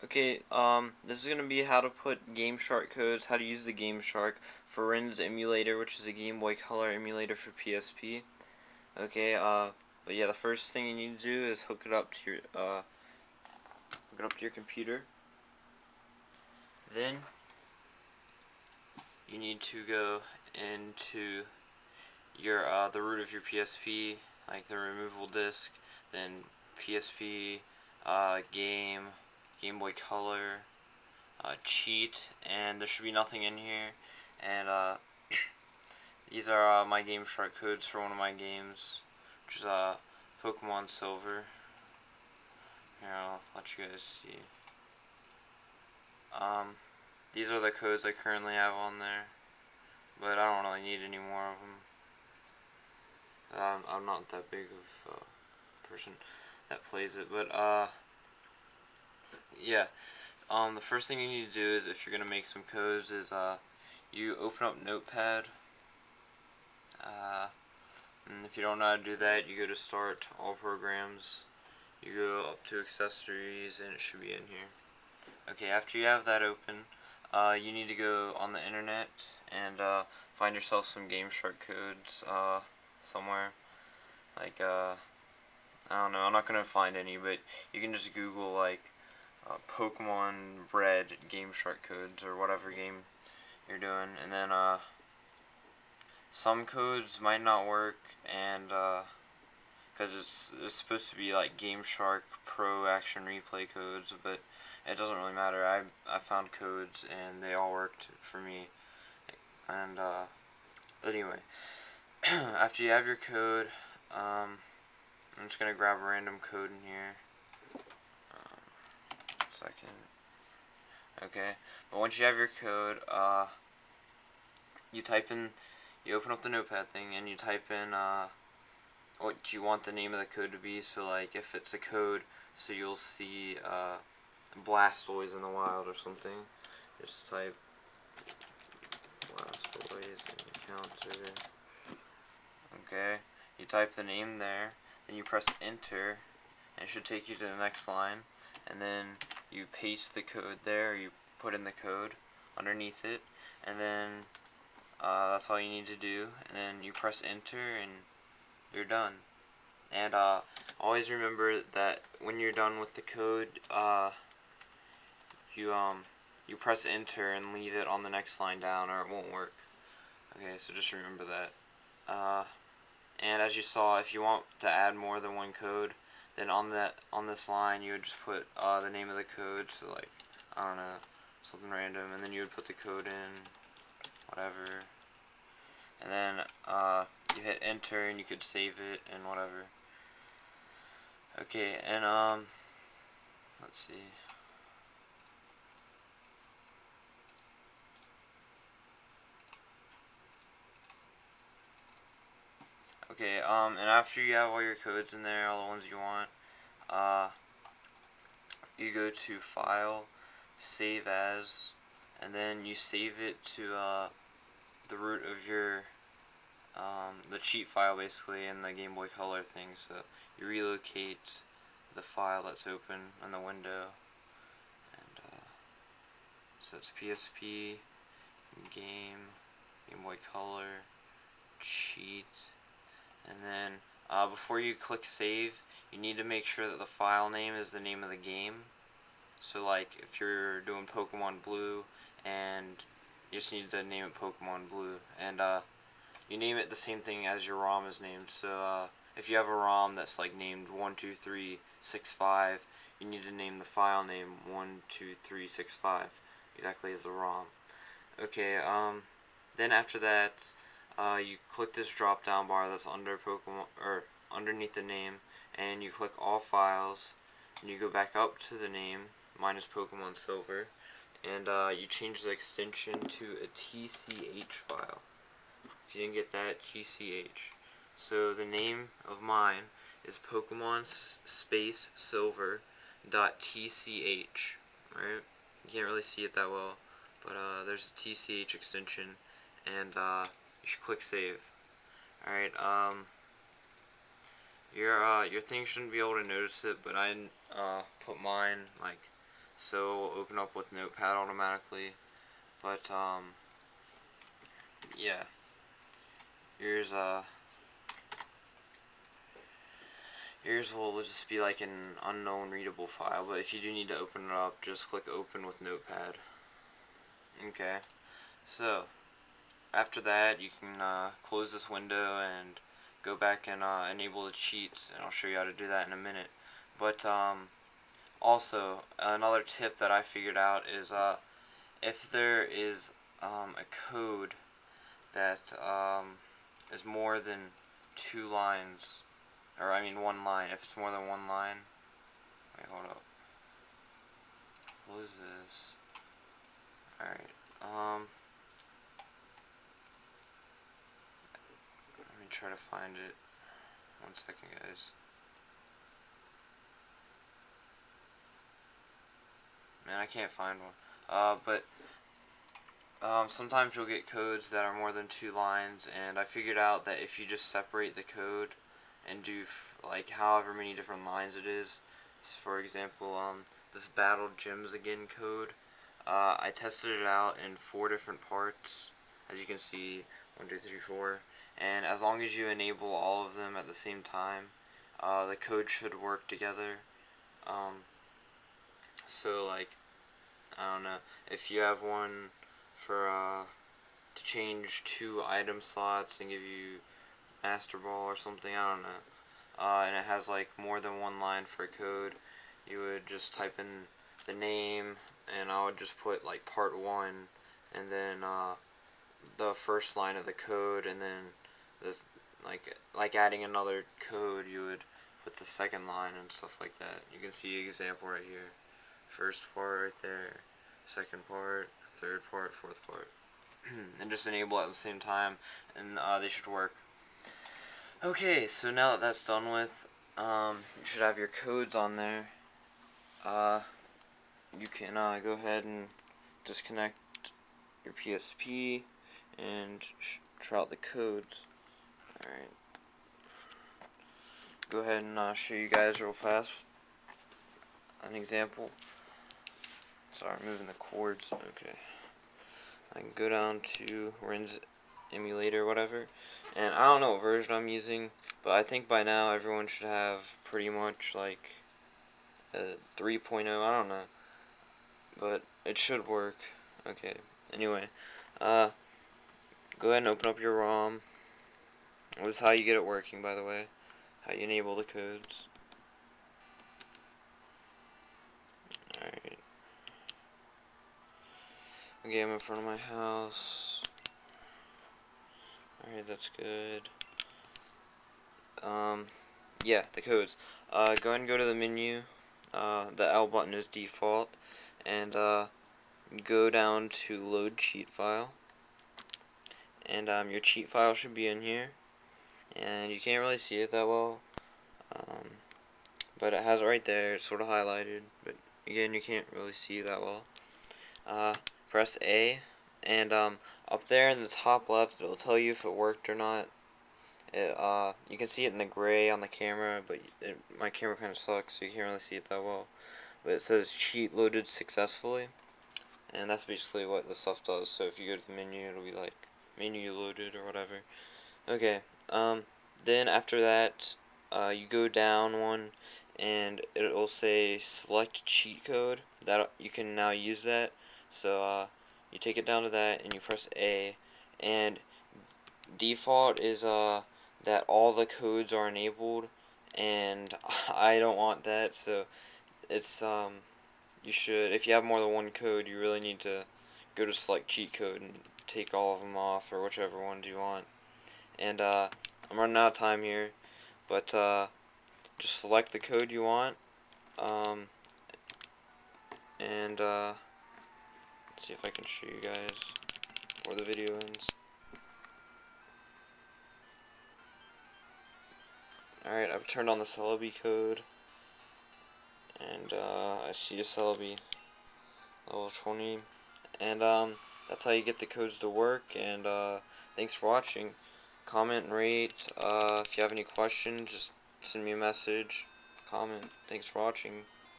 Okay, this is gonna be how to put Gameshark codes, how to use the Gameshark for RIN's Emulator, which is a Game Boy Color emulator for PSP. Okay, but yeah, the first thing you need to do is hook it up to your computer. Then you need to go into your the root of your PSP, like the removable disc, then PSP, Game Boy Color, cheat, and there should be nothing in here. And these are my Gameshark codes for one of my games, which is Pokemon Silver. Here, I'll let you guys see. These are the codes I currently have on there, but I don't really need any more of them. I'm not that big of a person that plays it, but yeah. The first thing you need to do is, if you're gonna make some codes, is you open up Notepad. And if you don't know how to do that, you go to Start, All Programs, you go up to Accessories, and it should be in here. Okay, after you have that open, you need to go on the internet and find yourself some Gameshark codes somewhere. Like, I don't know, I'm not going to find any, but you can just Google, like, Pokemon Red Gameshark codes or whatever game you're doing, and then some codes might not work, and because it's supposed to be like Gameshark Pro Action Replay codes, but it doesn't really matter. I found codes and they all worked for me. And anyway, after you have your code, I'm just gonna grab a random code in here. Second. Okay, but once you have your code, you open up the notepad thing and you type in what you want the name of the code to be. So like if it's a code, so you'll see Blastoise in the wild or something, just type Blastoise encounter. Okay, you type the name there, then you press enter, and it should take you to the next line, and then you paste the code there, or you put in the code underneath it, and then that's all you need to do, and then you press enter and you're done. And always remember that when you're done with the code, you press enter and leave it on the next line down, or it won't work. Okay, so just remember that. And as you saw, if you want to add more than one code, then on this line you would just put the name of the code. So like, I don't know, something random, and then you would put the code in, whatever, and then you hit enter and you could save it and whatever. Okay, and let's see. Okay, and after you have all your codes in there, all the ones you want, you go to File, Save As, and then you save it to the root of your the cheat file, basically, in the Game Boy Color thing. So you relocate the file that's open in the window, and so it's PSP, Game Boy Color, cheat, and then before you click save, you need to make sure that the file name is the name of the game. So like if you're doing Pokemon Blue, and you just need to name it Pokemon Blue, and you name it the same thing as your ROM is named. So if you have a ROM that's like named 12365, you need to name the file name 12365, exactly as the ROM. Okay, then after that, you click this drop down bar that's under Pokemon, or underneath the name, and you click all files, and you go back up to the name minus Pokemon Silver, and you change the extension to a TCH file. If you didn't get that, TCH. So the name of mine is Pokemon space Silver .tch. Alright, you can't really see it that well, but there's a TCH extension, and you should click save. Alright, your thing shouldn't be able to notice it, but I put mine like so it will open up with Notepad automatically. But yeah, here's Yours will just be like an unknown readable file, but if you do need to open it up, just click open with Notepad. Okay, so after that you can close this window and go back and enable the cheats, and I'll show you how to do that in a minute. But also, another tip that I figured out is if there is a code that is more than 2 lines, or I mean 1 line, if it's more than 1 line, wait, hold up, what is this? Alright, let me try to find it, 1 second guys. Man, I can't find one, but sometimes you'll get codes that are more than 2 lines, and I figured out that if you just separate the code and do like however many different lines it is, so for example, this Battle Gyms Again code, I tested it out in 4 different parts, as you can see, 1, 2, 3, 4, and as long as you enable all of them at the same time, the code should work together. So like, I don't know, if you have one for to change 2 item slots and give you Master Ball or something, I don't know, and it has like more than 1 line for a code, you would just type in the name, and I would just put like part 1, and then the first line of the code, and then this like adding another code, you would put the second line and stuff like that. You can see an example right here. First part right there, second part, third part, fourth part, and just enable at the same time, and they should work. Okay, so now that that's done with, you should have your codes on there. You can go ahead and disconnect your PSP and try out the codes. Alright. Go ahead and show you guys real fast an example. Sorry, I'm moving the cords. Okay. I can go down to RIN's Emulator, whatever, and I don't know what version I'm using, but I think by now everyone should have pretty much like a 3.0, I don't know, but it should work. Okay, anyway, go ahead and open up your ROM. This is how you get it working, by the way, how you enable the codes. Alright. Okay, I'm in front of my house. Alright, that's good. Yeah, the codes. Go ahead and go to the menu. The L button is default, and go down to load cheat file, and your cheat file should be in here, and you can't really see it that well, but it has it right there. It's sort of highlighted, but again, you can't really see that well. Press A, and up there in the top left, it'll tell you if it worked or not. You can see it in the gray on the camera, but my camera kind of sucks, so you can't really see it that well. But it says cheat loaded successfully, and that's basically what the stuff does. So if you go to the menu, it'll be like menu loaded or whatever. Okay, then after that, you go down one, and it will say select cheat code. That you can now use that. So you take it down to that, and you press A, and default is that all the codes are enabled, and I don't want that, so it's you should, if you have more than 1 code, you really need to go to select cheat code and take all of them off, or whichever ones you want. And I'm running out of time here, but just select the code you want, and let's see if I can show you guys before the video ends. Alright, I've turned on the Celebi code, and I see a Celebi level 20, and that's how you get the codes to work. And thanks for watching. Comment and rate. If you have any questions, just send me a message, comment. Thanks for watching.